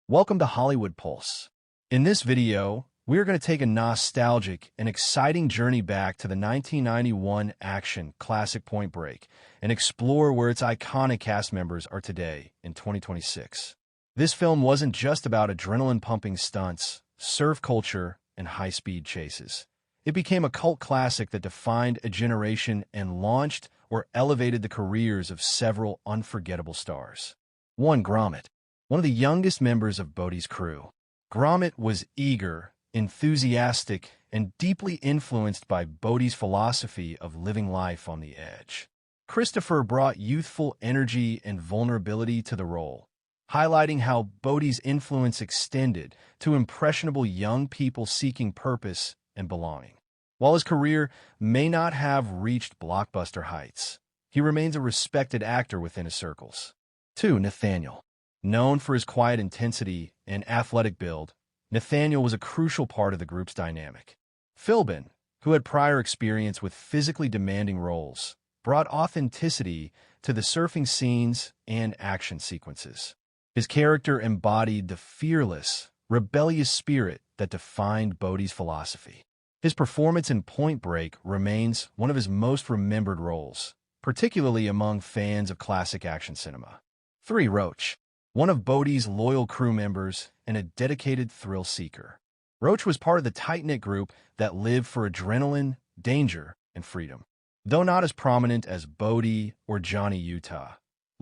Welcome to Hollywood Pulse. In this video, we're going to take a nostalgic and exciting journey back to the 1991 action classic Point Break and explore where its iconic cast members are today in 2026. This film wasn't just about adrenaline-pumping stunts, surf culture, and high-speed chases. It became a cult classic that defined a generation and launched or elevated the careers of several unforgettable stars. 1. Gromit, one of the youngest members of Bodhi's crew. Gromit was eager, enthusiastic, and deeply influenced by Bodhi's philosophy of living life on the edge. Christopher brought youthful energy and vulnerability to the role, highlighting how Bodhi's influence extended to impressionable young people seeking purpose and belonging. While his career may not have reached blockbuster heights, he remains a respected actor within his circles. 2. Nathaniel. Known for his quiet intensity and athletic build, Nathaniel was a crucial part of the group's dynamic. Philbin, who had prior experience with physically demanding roles, brought authenticity to the surfing scenes and action sequences. His character embodied the fearless, rebellious spirit that defined Bodhi's philosophy. His performance in Point Break remains one of his most remembered roles, particularly among fans of classic action cinema. 3. Roach, one of Bodhi's loyal crew members and a dedicated thrill seeker. Roach was part of the tight-knit group that lived for adrenaline, danger, and freedom. Though not as prominent as Bodhi or Johnny Utah,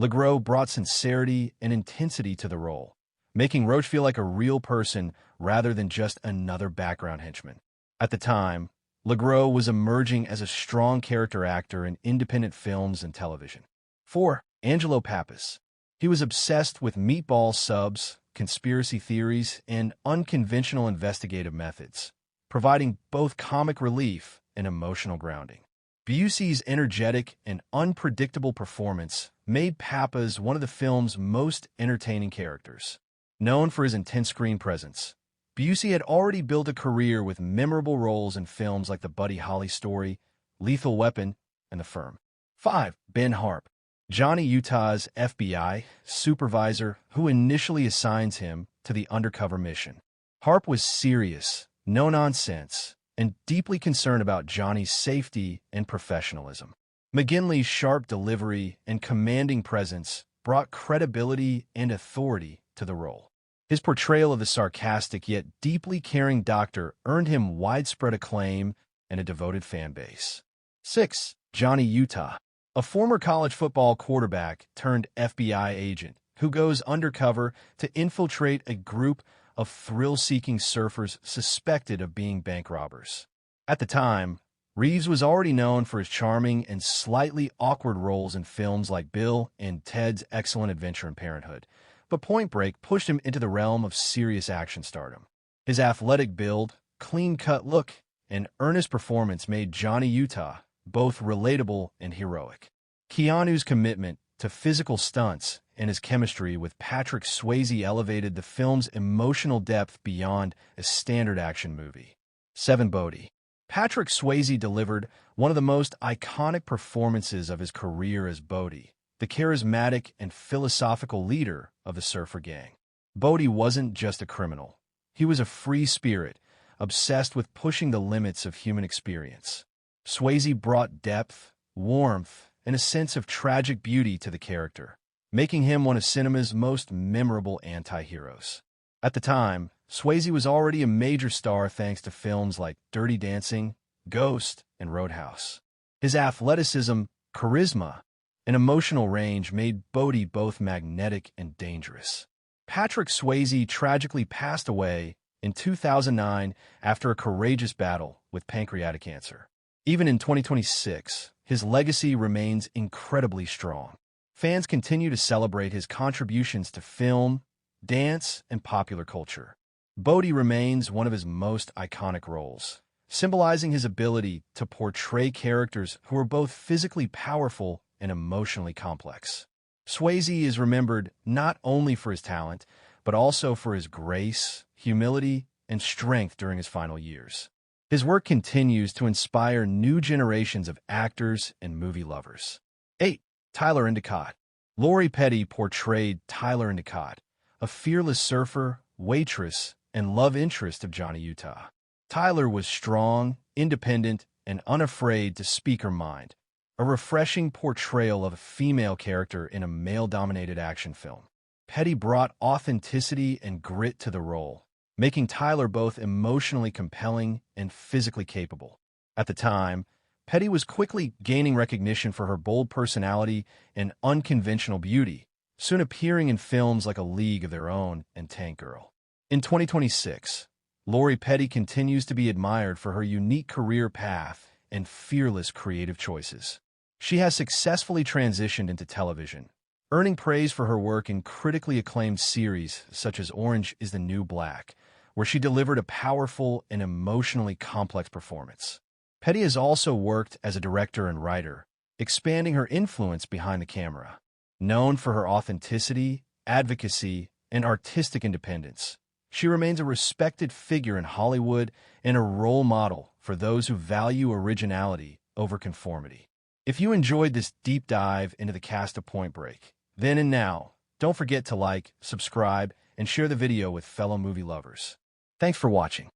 LeGros brought sincerity and intensity to the role, making Roach feel like a real person rather than just another background henchman. At the time, LeGros was emerging as a strong character actor in independent films and television. 4. Angelo Pappas. He was obsessed with meatball subs, conspiracy theories, and unconventional investigative methods, providing both comic relief and emotional grounding. Busey's energetic and unpredictable performance made Pappas one of the film's most entertaining characters. Known for his intense screen presence, Busey had already built a career with memorable roles in films like The Buddy Holly Story, Lethal Weapon, and The Firm. 5. Ben Harp, Johnny Utah's FBI supervisor who initially assigns him to the undercover mission. Harp was serious, no-nonsense, and deeply concerned about Johnny's safety and professionalism. McGinley's sharp delivery and commanding presence brought credibility and authority to the role. His portrayal of the sarcastic yet deeply caring doctor earned him widespread acclaim and a devoted fan base. 6. Johnny Utah, a former college football quarterback turned FBI agent who goes undercover to infiltrate a group of thrill-seeking surfers suspected of being bank robbers. At the time, Reeves was already known for his charming and slightly awkward roles in films like Bill and Ted's Excellent Adventure in Parenthood, but Point Break pushed him into the realm of serious action stardom. His athletic build, clean-cut look, and earnest performance made Johnny Utah both relatable and heroic. Keanu's commitment to physical stunts and his chemistry with Patrick Swayze elevated the film's emotional depth beyond a standard action movie. 7. Bodhi. Patrick Swayze delivered one of the most iconic performances of his career as Bodhi, the charismatic and philosophical leader of the surfer gang. Bodhi wasn't just a criminal. He was a free spirit, obsessed with pushing the limits of human experience. Swayze brought depth, warmth, and a sense of tragic beauty to the character, making him one of cinema's most memorable anti-heroes. At the time, Swayze was already a major star thanks to films like Dirty Dancing, Ghost, and Roadhouse. His athleticism, charisma, and emotional range made Bodhi both magnetic and dangerous. Patrick Swayze tragically passed away in 2009 after a courageous battle with pancreatic cancer. Even in 2026, his legacy remains incredibly strong. Fans continue to celebrate his contributions to film, dance, and popular culture. Bodhi remains one of his most iconic roles, symbolizing his ability to portray characters who are both physically powerful and emotionally complex. Swayze is remembered not only for his talent, but also for his grace, humility, and strength during his final years. His work continues to inspire new generations of actors and movie lovers. 8. Tyler Endicott. Lori Petty portrayed Tyler Endicott, a fearless surfer, waitress, and love interest of Johnny Utah. Tyler was strong, independent, and unafraid to speak her mind, a refreshing portrayal of a female character in a male-dominated action film. Petty brought authenticity and grit to the role, making Tyler both emotionally compelling and physically capable. At the time, Petty was quickly gaining recognition for her bold personality and unconventional beauty, soon appearing in films like A League of Their Own and Tank Girl. In 2026, Lori Petty continues to be admired for her unique career path and fearless creative choices. She has successfully transitioned into television, earning praise for her work in critically acclaimed series such as Orange is the New Black, where she delivered a powerful and emotionally complex performance. Petty has also worked as a director and writer, expanding her influence behind the camera. Known for her authenticity, advocacy, and artistic independence, she remains a respected figure in Hollywood and a role model for those who value originality over conformity. If you enjoyed this deep dive into the cast of Point Break, then and now, don't forget to like, subscribe, and share the video with fellow movie lovers. Thanks for watching.